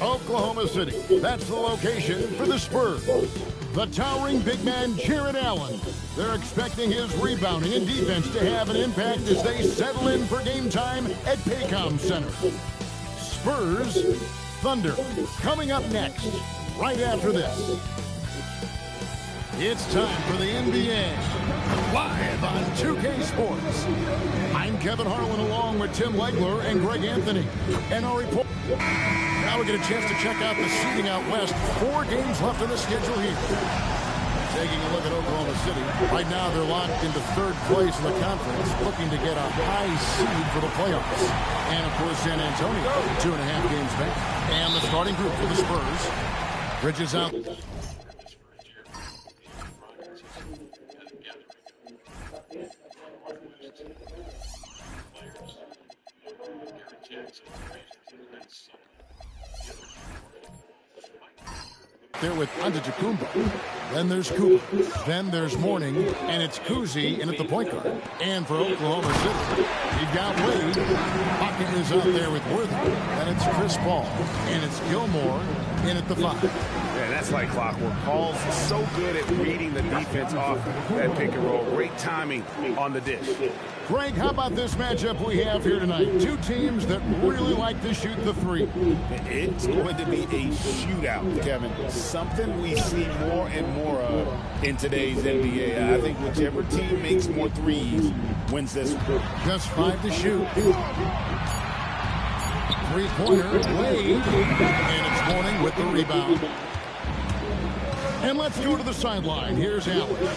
Oklahoma City. That's the location for the Spurs. The towering big man, Jared Allen. They're expecting his rebounding and defense to have an impact as they settle in for game time at Paycom Center. Spurs, Thunder, coming up next, right after this. It's time for the NBA, live on 2K Sports. I'm Kevin Harlan along with Tim Legler and Greg Anthony. And our report. Now we get a chance to check out the seating out west. 4 games left in the schedule here. Taking a look at Oklahoma City. Right now they're locked into 3rd place in the conference, looking to get a high seed for the playoffs. And of course San Antonio, 2.5 games back. And the starting group for the Spurs. Bridges out. There with Antetokounmpo. Then there's Cooper. Then there's Mourning. And it's Kuzi in at the point guard. And for Oklahoma City, you've got Wade. Pocket is out there with Worthy. And it's Chris Paul. And it's Gilmore in at the 5. Yeah, that's like clockwork. Paul's so good at reading the defense off that pick and roll. Great timing on the dish. Greg, how about this matchup we have here tonight? 2 teams that really like to shoot the 3. It's going to be a shootout, Kevin. Something we see more and more of in today's NBA. I think whichever team makes more threes wins this one. Just 5 to shoot. 3-pointer, Wade. And it's Mourning with the rebound. And let's go to the sideline. Here's Allen.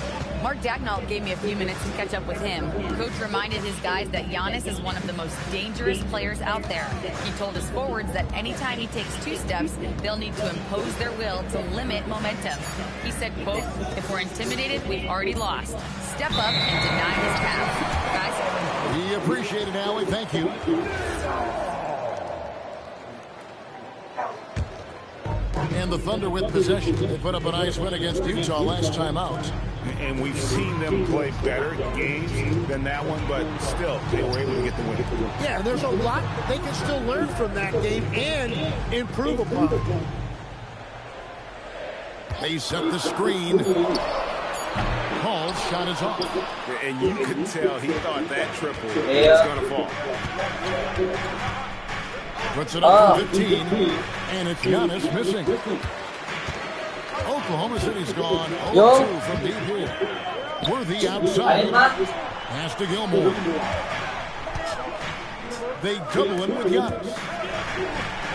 Mark Dagnall gave me a few minutes to catch up with him. Coach reminded his guys that Giannis is one of the most dangerous players out there. He told his forwards that anytime he takes 2 steps, they'll need to impose their will to limit momentum. He said, quote, "If we're intimidated, we've already lost. Step up and deny his path." Guys? He appreciated Allie. Thank you. And the Thunder with possession. They put up a nice win against Utah last time out. And we've seen them play better games than that one, but still, they were able to get the win. Yeah, there's a lot they can still learn from that game and improve upon. They set the screen. Paul's shot is off. And you could tell he thought that triple was going to fall. Puts it up from 15, and it's Giannis missing. Oklahoma City's gone 0-2 from deep here. Worthy outside. Pass to Gilmore. They double him with Giannis.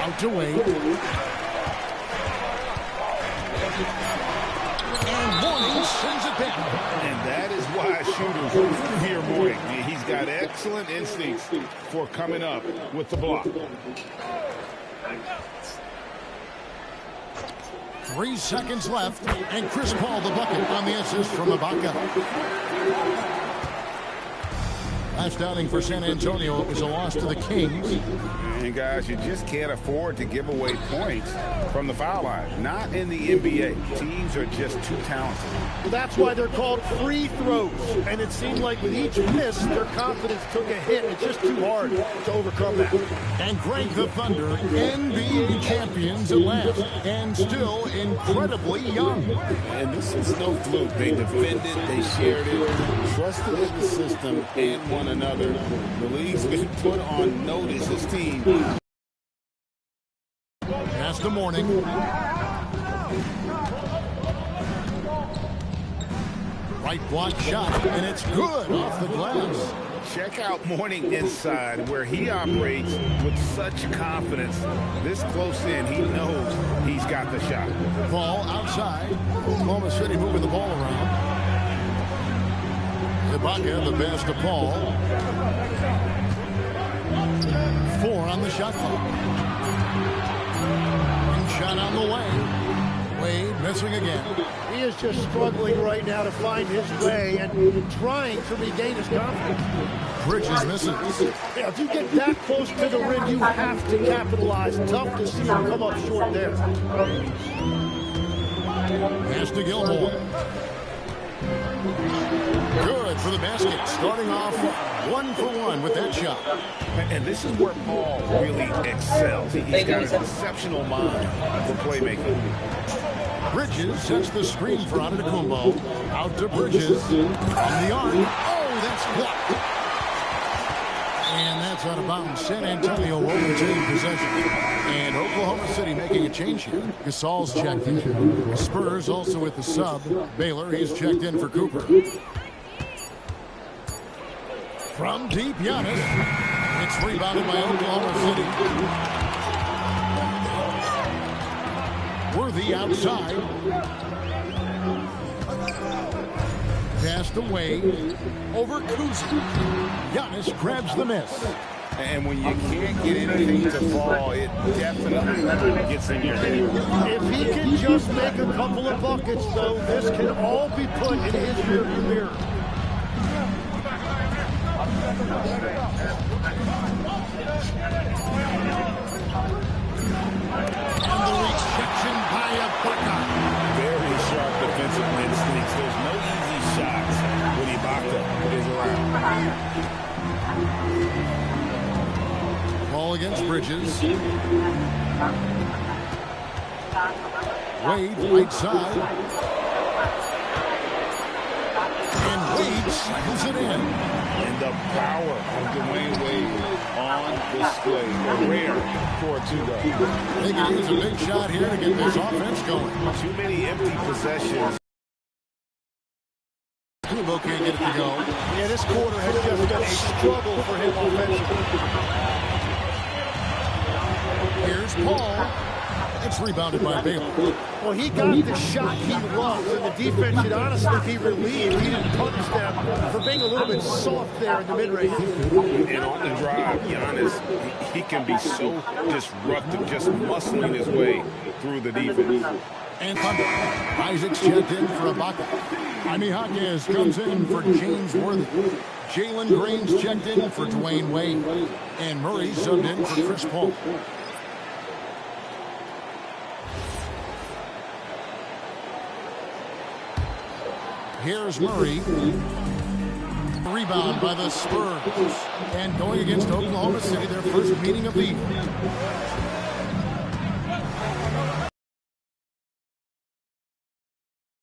Out to Wade. And Mourning sends it back. And that is why shooters fear Mourning. He's got excellent instincts for coming up with the block. 3 seconds left, and Chris Paul the bucket on the assist from Ibaka. Last outing for San Antonio, it was a loss to the Kings. And guys, you just can't afford to give away points from the foul line. Not in the NBA. Teams are just too talented. Well, that's why they're called free throws. And it seemed like with each miss, their confidence took a hit. It's just too hard to overcome that. And Greg, the Thunder, NBA champions at last, and still incredibly young. And this is no fluke. They defended, they shared it, trusted in the system and one another. The league's been put on notice. This team. Pass to Mourning. Right block shot, and it's good off the glass. Check out Mourning inside, where he operates with such confidence. This close in, he knows he's got the shot. Ball outside. Oklahoma City moving the ball around. Ibaka, the pass to Paul. 4 on the shot clock. And shot on the way. Wade missing again. He is just struggling right now to find his way and trying to regain his confidence. Bridges missing. Yeah, if you get that close to the rim, you have to capitalize. Tough to see him come up short there. Pass to Gilmore. Good for the basket. Starting off 1 for 1 with that shot. And this is where Paul really excels. He's got an exceptional mind for playmaking. Bridges sets the screen for Antetokounmpo. Out to Bridges. On the arc. Oh, that's blocked. And that's out of bounds. San Antonio will retain possession. And Oklahoma City making a change here. Gasol's checked in. Spurs also with the sub. Baylor, he's checked in for Cooper. From deep, Giannis. It's rebounded by Oklahoma City. Worthy outside. Pass away over Kuzma. Giannis grabs the miss. And when you can't get anything to fall, it definitely gets in your head. If he can just make a couple of buckets, though, this can all be put in his rearview mirror. And the reception by Ibaka. Very sharp defensive instincts. There's no easy shots when Ibaka is around. Ball against Bridges. Wade, right side. And Wade cycles it in. And the power of Dwayne Wade on display. Rare for a two-guard. They can use a big shot here to get this offense going. Too many empty possessions. Kubo can't get it to go. Yeah, this quarter has just been a struggle for him offensively. Here's Paul. It's rebounded by Baylor. Well, he got the shot he loves, and the defense should honestly be relieved he didn't punish them for being a little bit soft there in the mid-range. And on the drive, Giannis, he can be so disruptive, just muscling his way through the defense. And Thunder. Isaac's checked in for Ibaka. Jaime Jaquez comes in for James Worthy. Jalen Green's checked in for Dwayne Wade. And Murray subbed in for Chris Paul. Here's Murray. Rebound by the Spurs. And going against Oklahoma City, their first meeting of the year.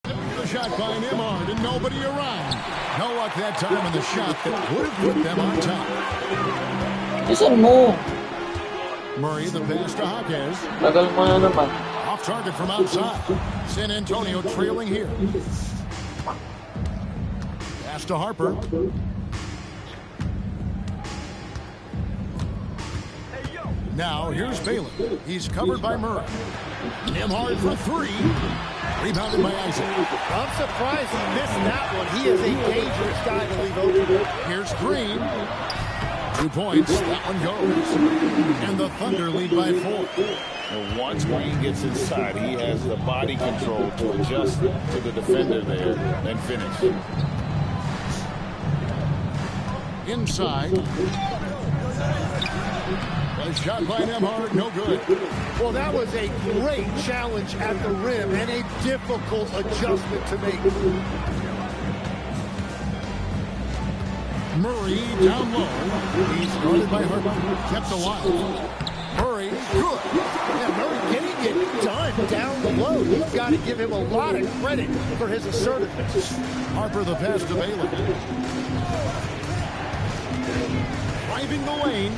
The shot by Nimard and nobody around. No luck that time in the shot that would have put them on top. Isan mo. Murray, the pass to Jaquez. Tagal mo na naman. Off target from outside. San Antonio trailing here. Pass to Harper. Now here's Baylor. He's covered by Murray. Nimhard for three. Rebounded by Isaac. I'm surprised he missed that one. He is a dangerous guy to leave open. Here's Green. 2 points. That one goes. And the Thunder lead by 4. And once Green gets inside, he has the body control to adjust to the defender there and finish. Inside. A shot by Nimhard, no good. Well, that was a great challenge at the rim and a difficult adjustment to make. Murray down low. He's guarded by Harper. Kept alive. Murray, good. Yeah, Murray getting it done down low. You've got to give him a lot of credit for his assertiveness. Harper the pass to Baylor. Driving the lane.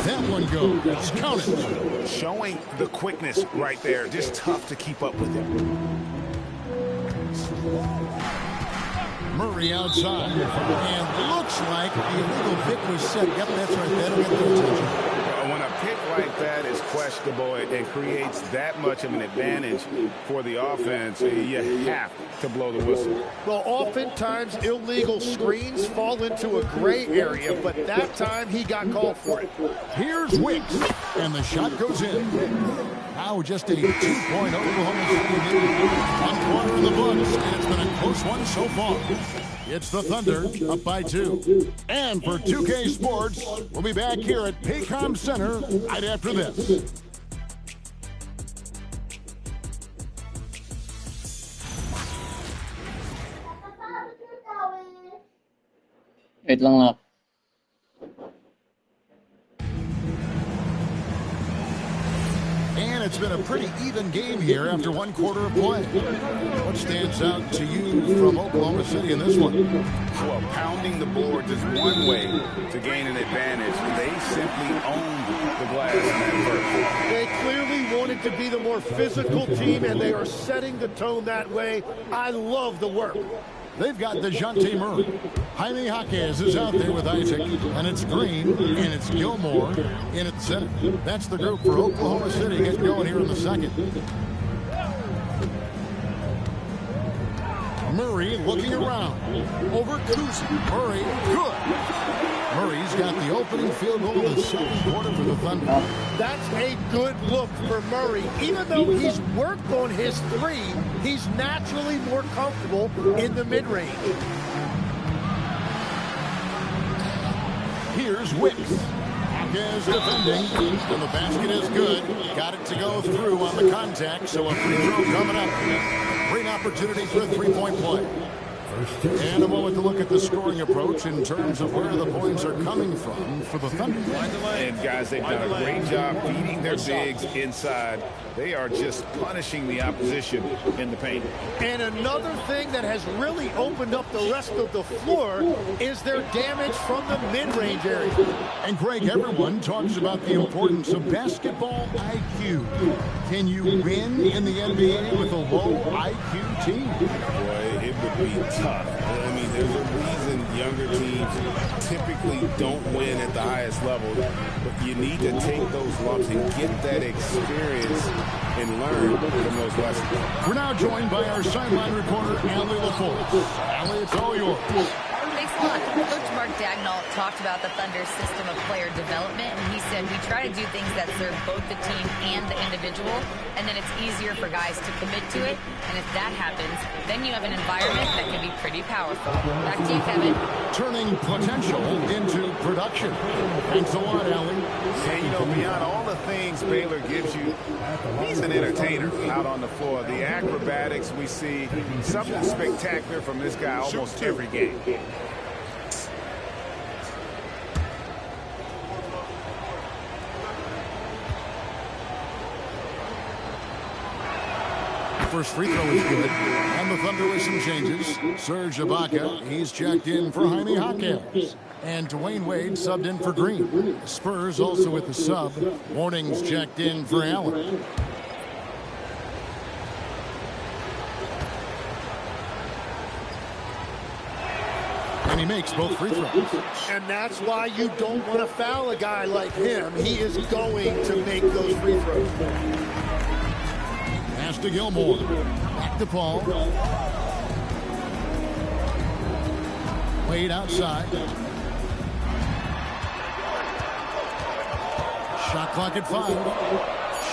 That one goes. Count it. Showing the quickness right there. Just tough to keep up with him. Murray outside. And looks like the illegal pick was set. Yep, that's right. That'll get their attention. When a pick like that is questionable and creates that much of an advantage for the offense, you have to blow the whistle. Well, oftentimes illegal screens fall into a gray area, but that time he got called for it. Here's Wicks, and the shot goes in. Now just a 2-point Oklahoma City lead. 1 quarter in the books, and it's been a close one so far. It's the Thunder up by 2. And for 2K Sports, we'll be back here at Paycom Center right after this. Wait lang na. And it's been a pretty even game here after 1 quarter of play. What stands out to you from Oklahoma City in this one? Well, pounding the boards is one way to gain an advantage. They simply owned the glass in that first. They clearly wanted to be the more physical team, and they are setting the tone that way. I love the work. They've got DeJounte Murray. Jaime Jaquez is out there with Isaac. And it's Green, and it's Gilmore in at center. That's the group for Oklahoma City getting going here in the second. Murray looking around. Over Kuzi. Murray, good. Murray's got the opening field goal of the second quarter for the Thunder. That's a good look for Murray. Even though he's worked on his three, he's naturally more comfortable in the mid-range. Here's Wicks. Jaquez defending, and the basket is good. Got it to go through on the contact, so a free throw coming up. Great opportunity for a three-point play. And a moment to look at the scoring approach in terms of where the points are coming from for the Thunder. And guys, they've done a great job feeding their bigs inside. They are just punishing the opposition in the paint. And another thing that has really opened up the rest of the floor is their damage from the mid-range area. And Greg, everyone talks about the importance of basketball IQ. Can you win in the NBA with a low IQ team? Boy, it would be tough. I mean, there's a reason younger teams typically don't win at the highest level, but you need to take those lumps and get that experience and learn from those lessons. We're now joined by our sideline reporter, Allie LaForce. Allie, it's all yours. Thanks a lot. Coach Mark Dagnall talked about the Thunder's system of player development, and he said we try to do things that serve both the team and the individual, and then it's easier for guys to commit to it, and if that happens, then you have an environment that can be pretty powerful. Back to you, Kevin. Turning potential into production. Thanks a lot, Allie. Yeah, you know, beyond all the things Baylor gives you, he's an entertainer out on the floor. The acrobatics we see, something spectacular from this guy almost every game. First free throw is good. And the Thunder with some changes. Serge Ibaka, he's checked in for Jaime Jaquez. And Dwayne Wade subbed in for Green. Spurs also with the sub. Warnings checked in for Allen. And he makes both free throws. And that's why you don't want to foul a guy like him. He is going to make those free throws. Pass to Gilmore. Back to Paul. Wade outside. Shot clock at 5.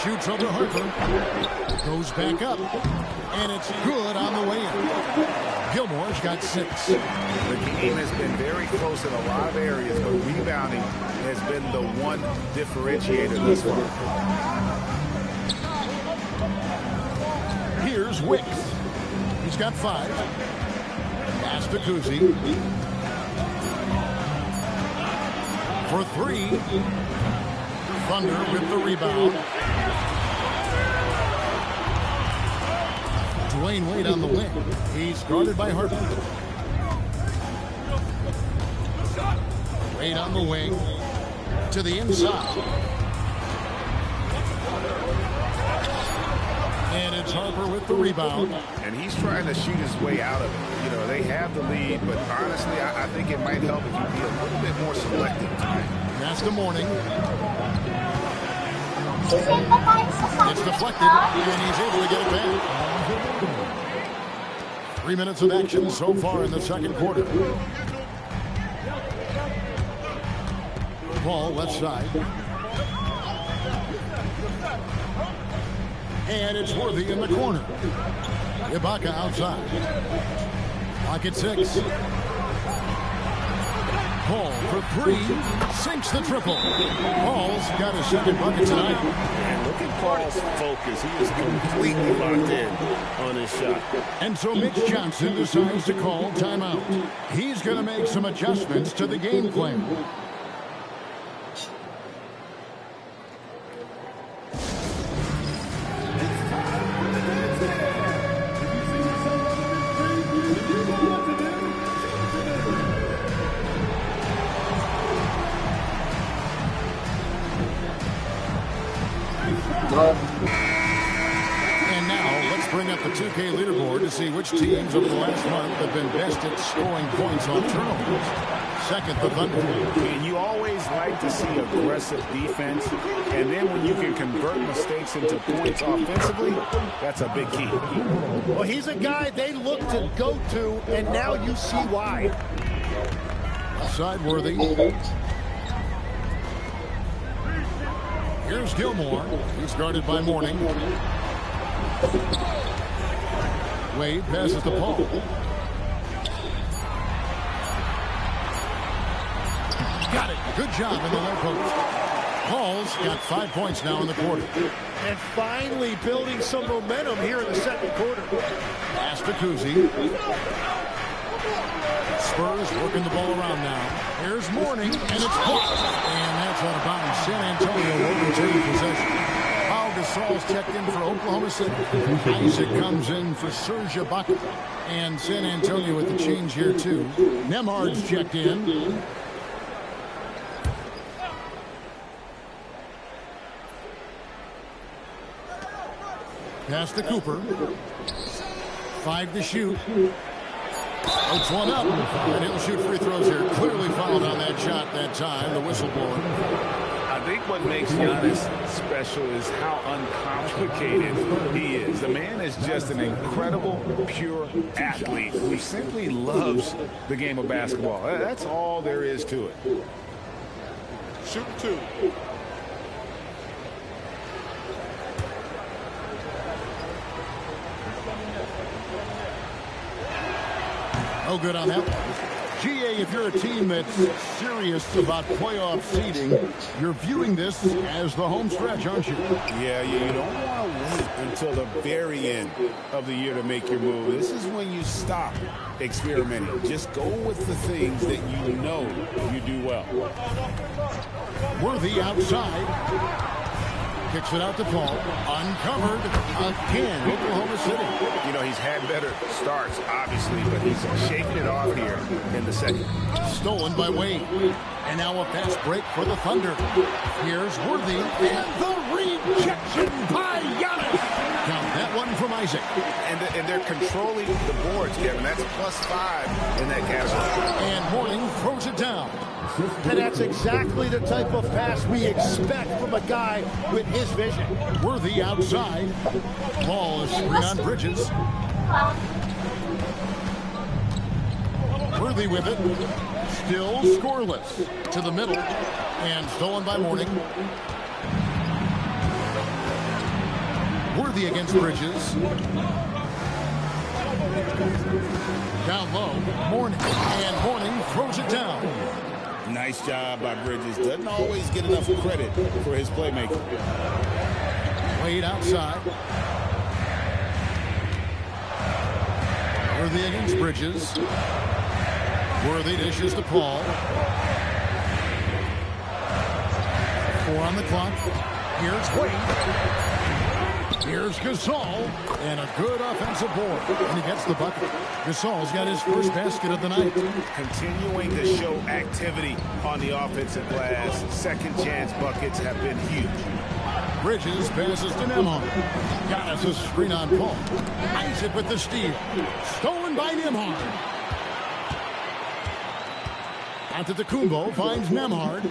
Shoots over Harper. Goes back up. And it's good on the way in. Gilmore's got 6. The game has been very close in a lot of areas, but rebounding has been the one differentiator thus far. Here's Wicks. He's got 5. Pass to Kuzi. For 3. Thunder with the rebound. Dwayne Wade on the wing. He's guarded by Harper. Wade on the wing. To the inside. And it's Harper with the rebound. And he's trying to shoot his way out of it. You know, they have the lead, but honestly, I think it might help if you be a little bit more selective tonight. That's the morning. It's deflected, and he's able to get it back. 3 minutes of action so far in the second quarter. Ball left side. And it's Worthy in the corner. Ibaka outside. Clock at 6. Paul for 3. Sinks the triple. Paul's got his second bucket tonight. And look at Paul's focus. He is completely locked in on his shot. And so Mitch Johnson decides to call timeout. He's going to make some adjustments to the game plan. And now let's bring up the 2K leaderboard to see which teams over the last month have been best at scoring points on turnovers. Second, the Thunder. And you always like to see aggressive defense, and then when you can convert mistakes into points offensively, that's a big key. Well, he's a guy they look to go to, and now you see why. Side Worthy. Here's Gilmore. He's guarded by Mourning. Wade passes to Paul. Got it. Good job in the low post. Paul's got 5 points now in the quarter. And finally building some momentum here in the second quarter. Pass to Kuzi. Spurs working the ball around now. Here's Mourning, and it's blocked. And that's out of bounds. San Antonio will retain possession. Pau Gasol's checked in for Oklahoma City. Isaac comes in for Serge Ibaka. And San Antonio with the change here, too. Nemhard's checked in. Pass to Cooper. 5 to shoot. Puts one up, and he'll shoot free throws here. Clearly fouled on that shot that time, the whistle blowing. I think what makes Giannis special is how uncomplicated he is. The man is just an incredible, pure athlete who simply loves the game of basketball. That's all there is to it. Shoot 2. Oh, good on that one. GA, if you're a team that's serious about playoff seeding, you're viewing this as the home stretch, aren't you? Yeah, you don't want to wait until the very end of the year to make your move. This is when you stop experimenting. Just go with the things that you know you do well. Worthy outside. Kicks it out to Paul. Uncovered again, Oklahoma City. You know, he's had better starts, obviously, but he's shaking it off here in the second. Stolen by Wade. And now a fast break for the Thunder. Here's Worthy. And the rejection by Giannis. Count that one from Isaac. And they're controlling the boards, Kevin. That's +5 in that category. And Mourning throws it down. And that's exactly the type of pass we expect from a guy with his vision. Worthy outside. Ball is screen on Bridges. Worthy with it. Still scoreless. To the middle. And stolen by Mourning. Worthy against Bridges. Down low. Mourning. And Mourning throws it down. Nice job by Bridges. Doesn't always get enough credit for his playmaking. Wade outside. Worthy against Bridges. Worthy dishes to Paul. 4 on the clock. Here's Wade. Here's Gasol. And a good offensive board. And he gets the bucket. Gasol's got his first basket of the night. Continuing to show activity on the offensive glass. Second chance buckets have been huge. Bridges passes to Nembhard. Giannis a screen on Paul. Isaac with the steal. Stolen by Nembhard. Antetokounmpo finds Nembhard.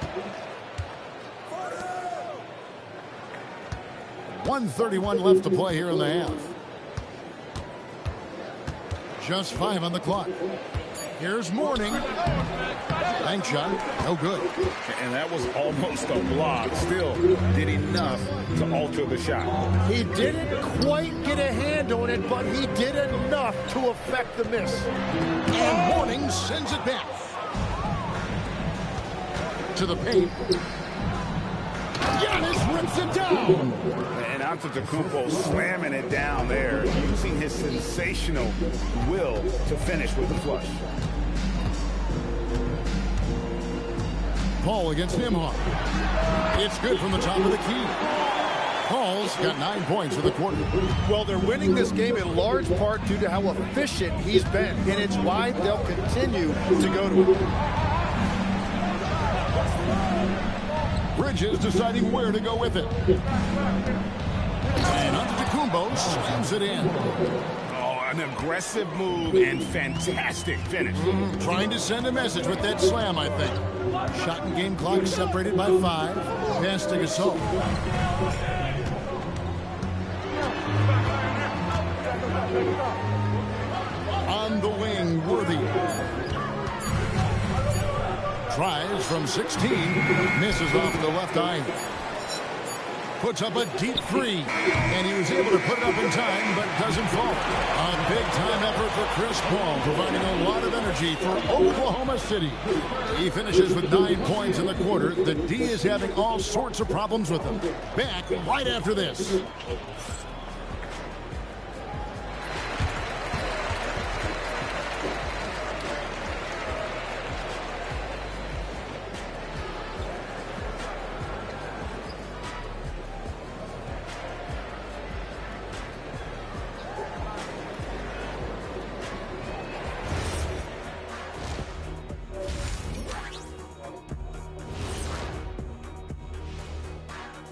1:31 left to play here in the half. Just 5 on the clock. Here's Mourning. Bank shot, no good. And that was almost a block. Still did enough to alter the shot. He didn't quite get a hand on it, but he did enough to affect the miss. And Mourning sends it back. To the paint. Giannis rips it down. And Antetokounmpo slamming it down there, using his sensational will to finish with the flush. Paul against Nembhard. It's good from the top of the key. Paul's got 9 points for the quarter. Well, they're winning this game in large part due to how efficient he's been, and it's why they'll continue to go to him. Bridges deciding where to go with it. And Antetokounmpo slams it in. Oh, an aggressive move and fantastic finish. Trying to send a message with that slam, I think. Shot and game clock separated by 5. Pass to Gasol. On the wing, Worthy. Tries from 16, misses off the left eye. Puts up a deep 3, and he was able to put it up in time, but doesn't fall. A big-time effort for Chris Paul, providing a lot of energy for Oklahoma City. He finishes with 9 points in the quarter. The D is having all sorts of problems with him. Back right after this.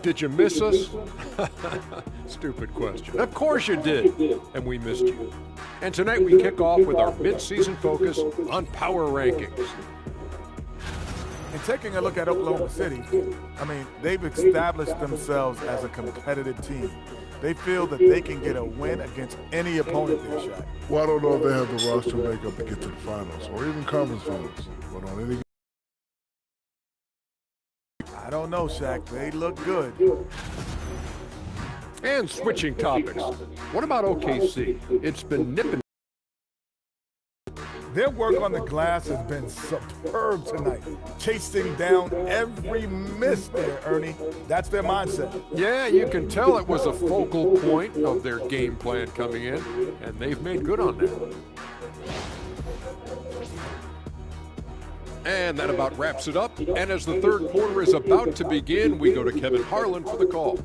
Did you miss us? Stupid question. Of course you did, and we missed you. And tonight we kick off with our mid-season focus on power rankings. And taking a look at Oklahoma City, I mean, they've established themselves as a competitive team. They feel that they can get a win against any opponent they shot. Well, I don't know if they have the roster makeup to get to the finals or even conference finals. But on any I don't know, Shaq. They look good. And switching topics. What about OKC? It's been nipping. Their work on the glass has been superb tonight. Chasing down every miss there, Ernie. That's their mindset. Yeah, you can tell it was a focal point of their game plan coming in, and they've made good on that. And that about wraps it up. And as the third quarter is about to begin, we go to Kevin Harlan for the call.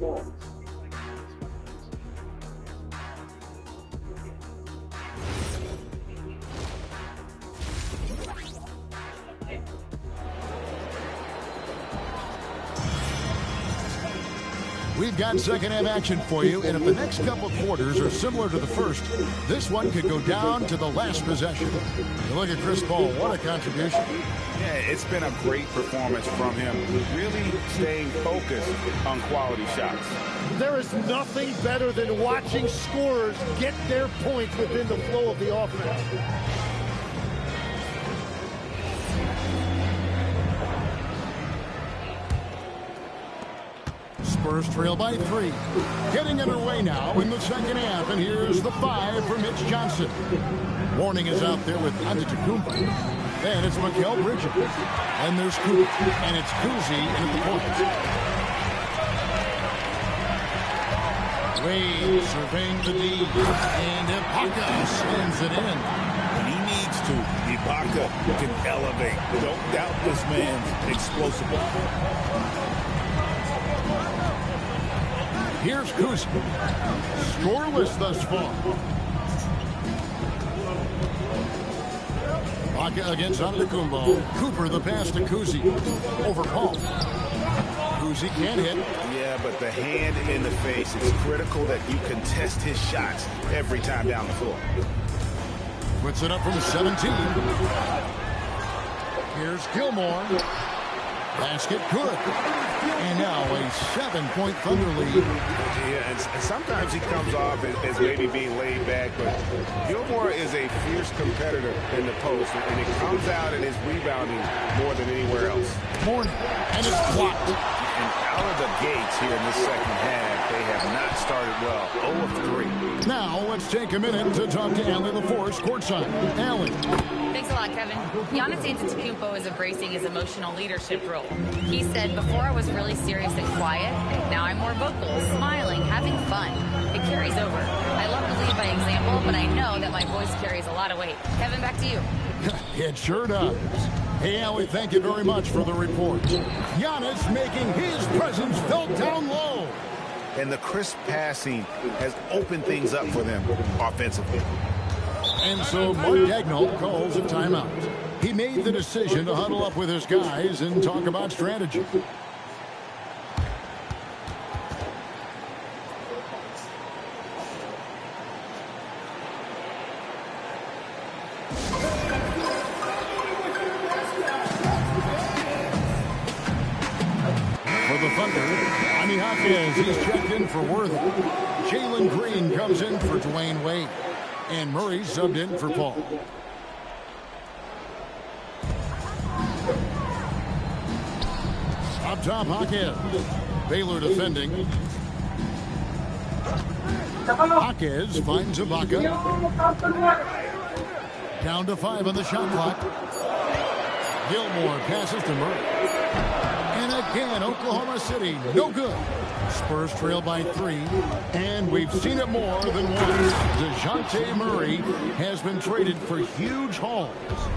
We've got second half action for you, and if the next couple quarters are similar to the first, this one could go down to the last possession. You look at Chris Paul, what a contribution. Yeah, it's been a great performance from him, really staying focused on quality shots. There is nothing better than watching scorers get their points within the flow of the offense. Spurs trail by 3. Getting underway now in the second half, and here's the 5 for Mitch Johnson. Warning is out there with Antetokounmpo. And it's Mikal Bridges. And there's Kuz. And it's Kuzi at the point. Wade surveying the D. And Ibaka sends it in. When he needs to, Ibaka can elevate. Don't doubt this man's explosive. Here's Kuz. Scoreless thus far. Ibaka against Antetokounmpo. Cooper the pass to Kuzi. Over Paul. Kuzi can't hit. Yeah, but the hand in the face is critical that you contest his shots every time down the floor. Puts it up from 17. Here's Gilmore. Basket good. And now a 7-point Thunder lead. Yeah, and sometimes he comes off as maybe being laid back, but Gilmore is a fierce competitor in the post, and it comes out in his rebounding more than anywhere else. Morning, and it's blocked. And out of the gates here in this second half, they have not started well. 0 of 3. Now let's take a minute to talk to Allie LaForce courtside. Allie. Thanks a lot, Kevin. Giannis Antetokounmpo is embracing his emotional leadership role. He said, before I was really serious and quiet, now I'm more vocal, smiling, having fun. It carries over. I love to lead by example, but I know that my voice carries a lot of weight. Kevin, back to you. It sure does. Hey, Allie, thank you very much for the report. Giannis making his presence felt down low. And the crisp passing has opened things up for them offensively. And so Mark Dagnall calls a timeout. He made the decision to huddle up with his guys and talk about strategy. For the Thunder, Jaime Jaquez, he's checked in for Worthy. Jalen Green comes in for Dwayne Wade. And Murray subbed in for Paul. Up top, Jaquez. Baylor defending. Jaquez finds Ibaka. Down to 5 on the shot clock. Gilmore passes to Murray. And again, Oklahoma City, no good. Spurs trail by 3, and we've seen it more than once. DeJounte Murray has been traded for huge hauls.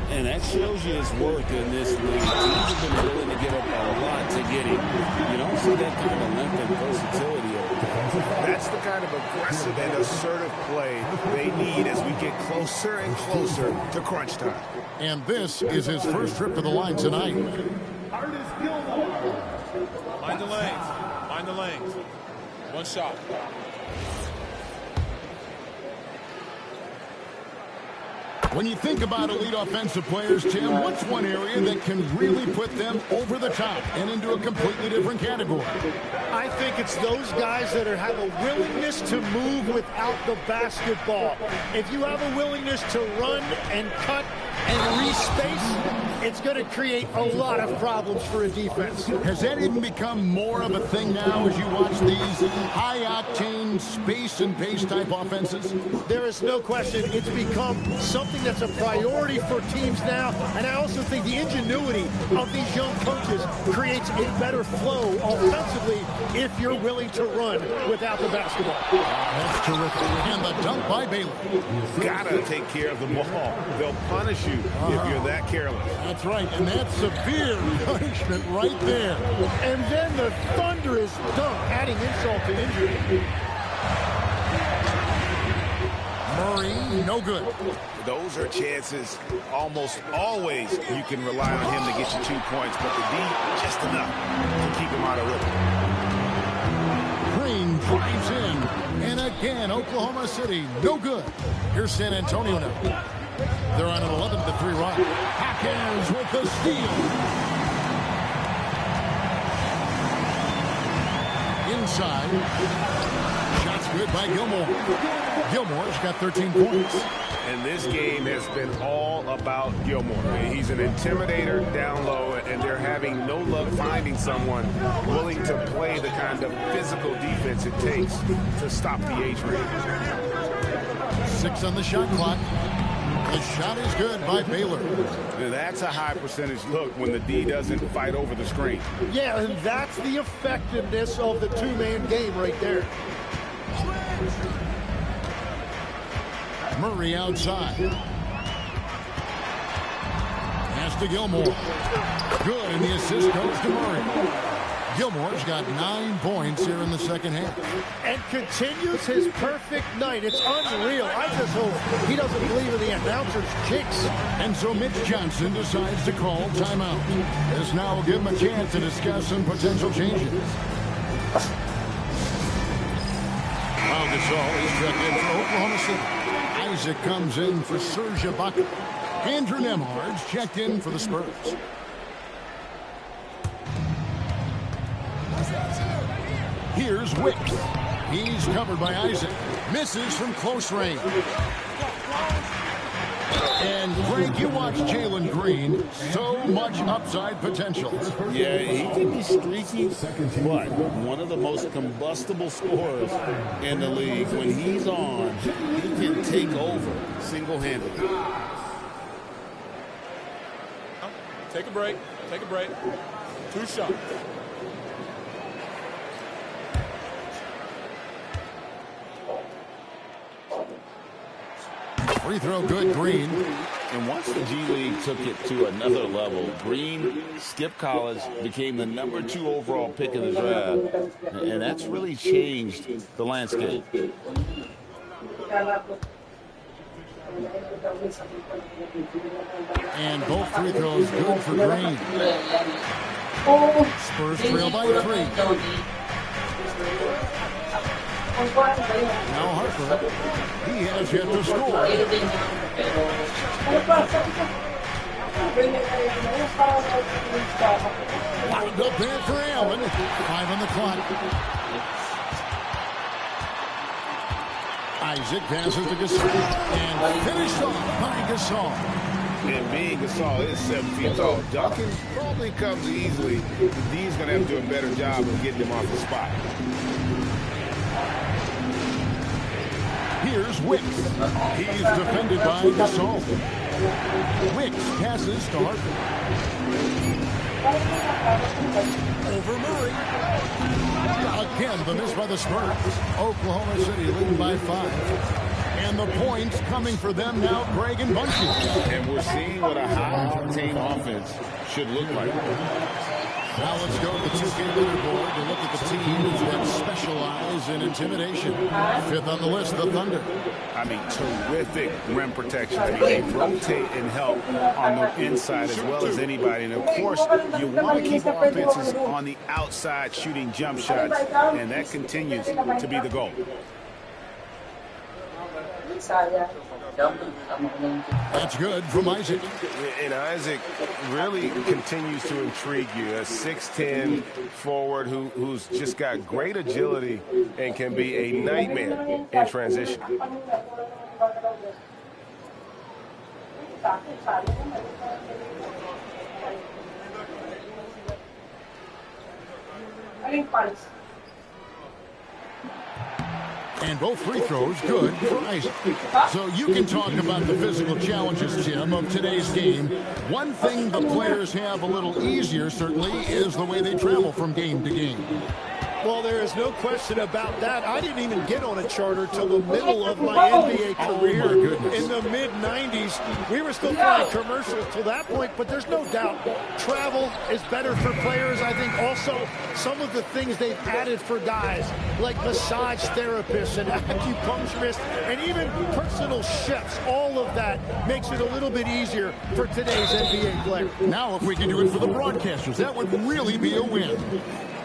And that shows you his worth in this league. Teams have been willing to give up a lot to get him. You don't see that kind of length and versatility over there. That's the kind of aggressive and assertive play they need as we get closer and closer to crunch time. And this is his first trip to the line tonight. Find the lanes. Find the lanes. One shot. When you think about elite offensive players, Tim, what's one area that can really put them over the top and into a completely different category? I think it's those guys that have a willingness to move without the basketball. If you have a willingness to run and cut and re-space, it's going to create a lot of problems for a defense. Has that even become more of a thing now as you watch these high-octane space and pace type offenses? There is no question it's become something that's a priority for teams now, and I also think the ingenuity of these young coaches creates a better flow offensively if you're willing to run without the basketball. That's terrific. And the dunk by Baylor. Gotta take care of the ball. They'll punish you if you're that careless. That's right, and that's severe punishment right there. And then the thunderous dunk, adding insult to injury. Murray, no good. Those are chances almost always you can rely on him to get you 2 points, but the D, just enough to keep him out of rhythm. Green drives in, and again, Oklahoma City, no good. Here's San Antonio now. They're on an 11-3 run. Hawkins with the steal. Inside. Shots good by Gilmore. Gilmore's got 13 points. And this game has been all about Gilmore. He's an intimidator down low, and they're having no luck finding someone willing to play the kind of physical defense it takes to stop the H-raid. 6 on the shot clock. The shot is good by Baylor. That's a high percentage look when the D doesn't fight over the screen. Yeah, and that's the effectiveness of the two-man game right there. Murray outside. Pass to Gilmore. Good, and the assist goes to Murray. Gilmore's got 9 points here in the second half. And continues his perfect night. It's unreal. I just hope he doesn't believe in the announcer's jinx. And so Mitch Johnson decides to call timeout. This now will give him a chance to discuss some potential changes. Pau Gasol is checked in for Oklahoma City. Isaac comes in for Serge Ibaka. Andrew Nembhard's checked in for the Spurs. Here's Wicks. He's covered by Isaac. Misses from close range. And, Greg, you watch Jalen Green. So much upside potential. Yeah, he can be streaky, but one of the most combustible scorers in the league. When he's on, he can take over single-handedly. Take a break. Take a break. 2 shots. Free throw good, Green. And once the G League took it to another level, Green skipped college, became the #2 overall pick in the draft. And that's really changed the landscape. And both free throws good for Green. Spurs trail by 3. Now Harper, he has yet to score. Lined up there for Allen. 5 on the clock. Isaac passes to Gasol. And finished off by Gasol. And being Gasol is 7 feet tall, dunking probably comes easily. The D's going to have to do a better job of getting him off the spot. Here's Wicks. He's defended by Gasol. Wicks passes to Harper. Over Murray. Again, the miss by the Spurs. Oklahoma City leading by 5. And the points coming for them now, Greg and Bunchy. And we're seeing what a high-octane offense should look like. Now let's go to the 2K leaderboard to look at the teams that specialize in intimidation. 5th on the list, the Thunder. I mean, terrific rim protection. I mean, they rotate and help on the inside as well as anybody. And, of course, you want to keep offenses on the outside shooting jump shots, and that continues to be the goal. That's good from Isaac. And Isaac really continues to intrigue you. A 6'10 forward who's just got great agility and can be a nightmare in transition. And both free throws good for Isaac. So you can talk about the physical challenges, Jim, of today's game. One thing the players have a little easier, certainly, is the way they travel from game to game. Well, there is no question about that. I didn't even get on a charter till the middle of my NBA career in the mid-90s. We were still flying commercials till that point, but there's no doubt travel is better for players. I think also some of the things they've added for guys, like massage therapists and acupuncturists and even personal chefs, all of that makes it a little bit easier for today's NBA player. Now, if we can do it for the broadcasters, that would really be a win.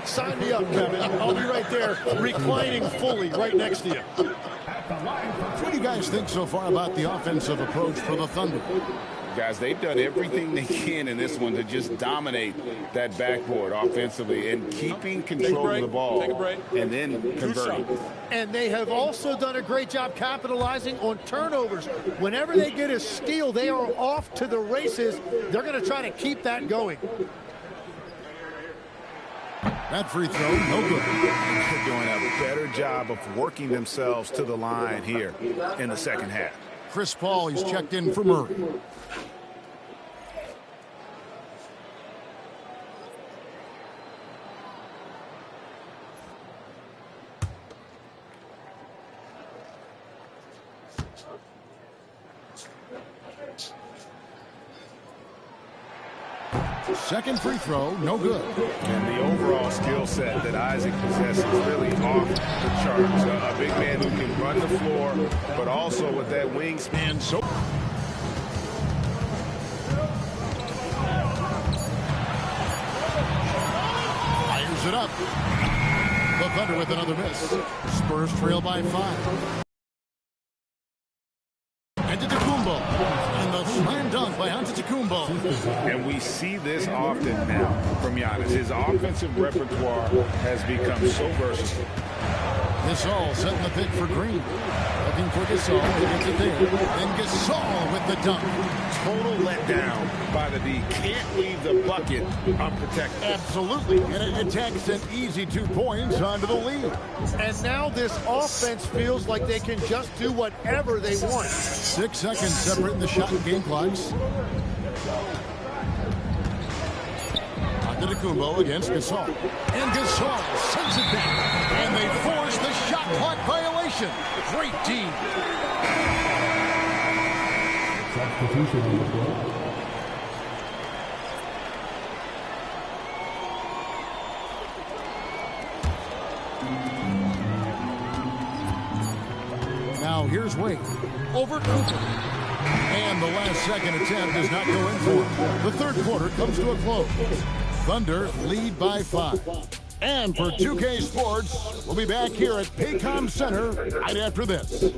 Sign me up, Kevin. I'll be right there reclining fully right next to you. What do you guys think so far about the offensive approach for the Thunder? Guys, they've done everything they can in this one to just dominate that backboard offensively and keeping control of the ball and then converting. And they have also done a great job capitalizing on turnovers. Whenever they get a steal, they are off to the races. They're going to try to keep that going. That free throw, no good. They're doing a better job of working themselves to the line here in the second half. Chris Paul, he's checked in for Murray. Second free throw, no good. And the overall skill set that Isaac possesses really off the charts. A big man who can run the floor, but also with that wingspan. So fires it up. The Thunder with another miss. Spurs trail by 5. And the slam dunk by Antetokounmpo. And we see this often now from Giannis. His offensive repertoire has become so versatile. Gasol setting the pick for Green. Looking for Gasol. He gets it there. And Gasol with the dunk. Total letdown by the D. Can't leave the bucket unprotected. Absolutely. And it takes an easy 2 points onto the lead. And now this offense feels like they can just do whatever they want. 6 seconds separating the shot and game clocks. Antetokounmpo against Gasol. And Gasol sends it back. And they force the shot clock violation. Great team. Substitution on the floor. Now here's Wade. Over Cooper. And the last second attempt does not go in for him. The third quarter comes to a close. Thunder lead by 5. And for 2K Sports, we'll be back here at Paycom Center right after this.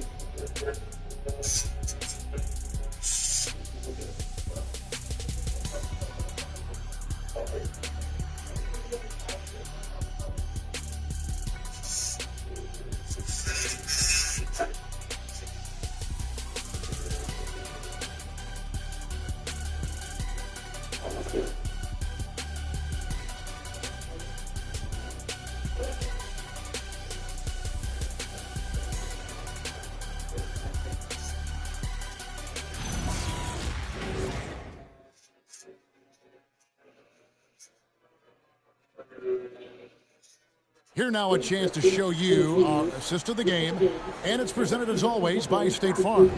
Here now a chance to show you our assist of the game, and it's presented as always by State Farm.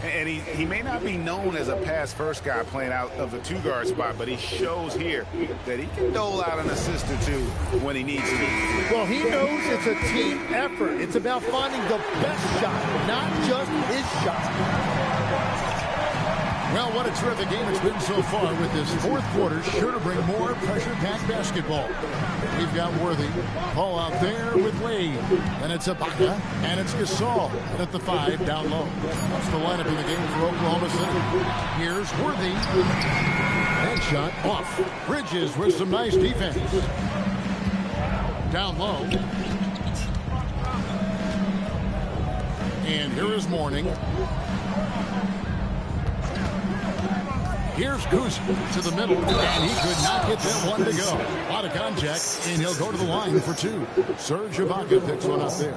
And he may not be known as a pass-first guy playing out of the 2-guard spot, but he shows here that he can dole out an assist or two when he needs to. Well, he knows it's a team effort. It's about finding the best shot, not just his shot. Well, what a terrific game it's been so far with this fourth quarter. Sure to bring more pressure-packed basketball. We've got Worthy. Paul out there with Wade. And it's Ibaka. And it's Gasol. And at the 5, down low. That's the lineup in the game for Oklahoma City. Here's Worthy. Headshot off. Bridges with some nice defense. Down low. And here is Mourning. Here's Kuzma to the middle, and he could not get that one to go. A lot of contact, and he'll go to the line for 2. Serge Ibaka picks one up there.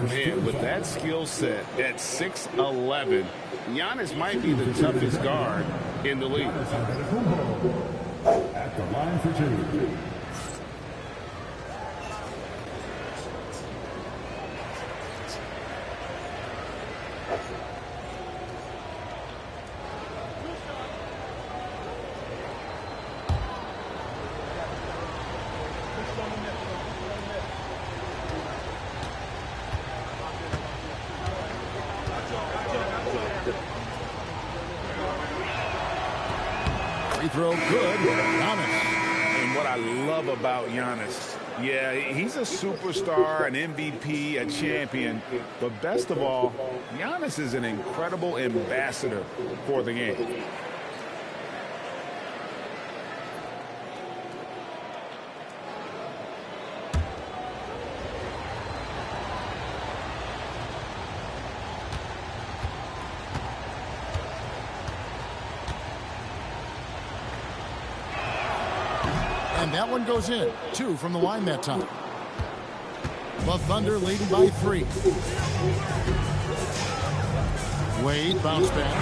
Man, with that skill set at 6'11", Giannis might be the toughest guard in the league. At the line for two. Free throw good. Giannis. And what I love about Giannis, yeah, he's a superstar, an MVP, a champion. But best of all, Giannis is an incredible ambassador for the game. And that one goes in. 2 from the line that time. The Thunder leading by 3. Wade bounce back.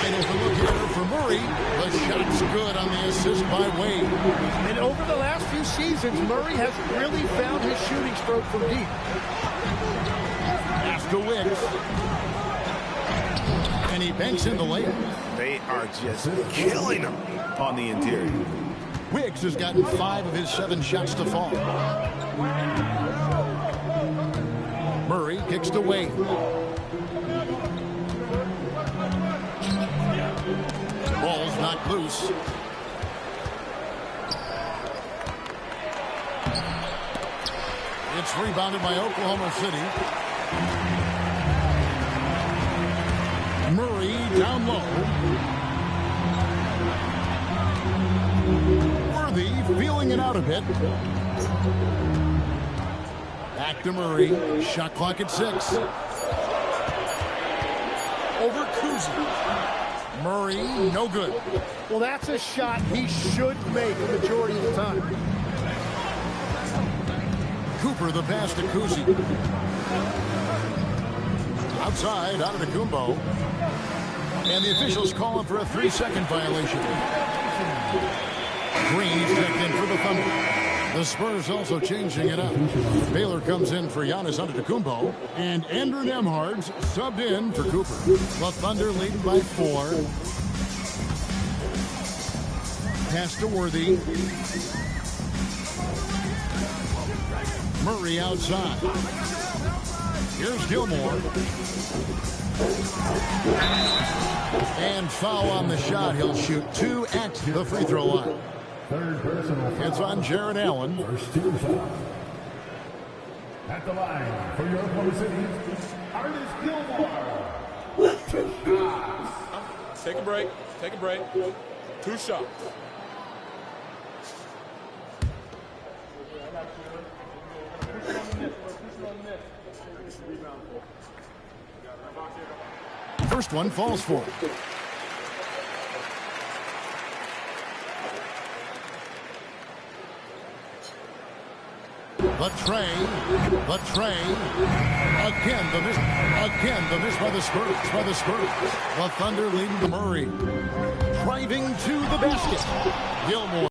Wide open look here for Murray. The shot's good on the assist by Wade. And over the last few seasons, Murray has really found his shooting stroke from deep. Pass to Wicks. And he banks in the layup. They are just killing him on the interior. Wicks has gotten 5 of his 7 shots to fall. Murray kicks to Wade. Ball's knocked loose. It's rebounded by Oklahoma City. Murray down low. Feeling it out a bit. Back to Murray. Shot clock at 6. Over Kuzi. Murray, no good. Well, that's a shot he should make the majority of the time. Cooper, the pass to Kuzi. Outside, out of the Kumbo. And the officials calling for a 3-second violation. Green checked in for the Thunder. The Spurs also changing it up. Baylor comes in for Giannis Antetokounmpo, and Andrew Nembhard's subbed in for Cooper. The Thunder leading by 4. Pass to Worthy. Murray outside. Here's Gilmore. And foul on the shot. He'll shoot 2 at the free throw line. Third personal foul. It's on Jared Allen. First 2 fouls. At the line for your Oklahoma City, Artist Gilmore. Take a break. Take a break. 2 shots. First one falls for it. The tray. Again the miss by the Spurs. The Thunder leading to Murray. Driving to the basket. Gilmore.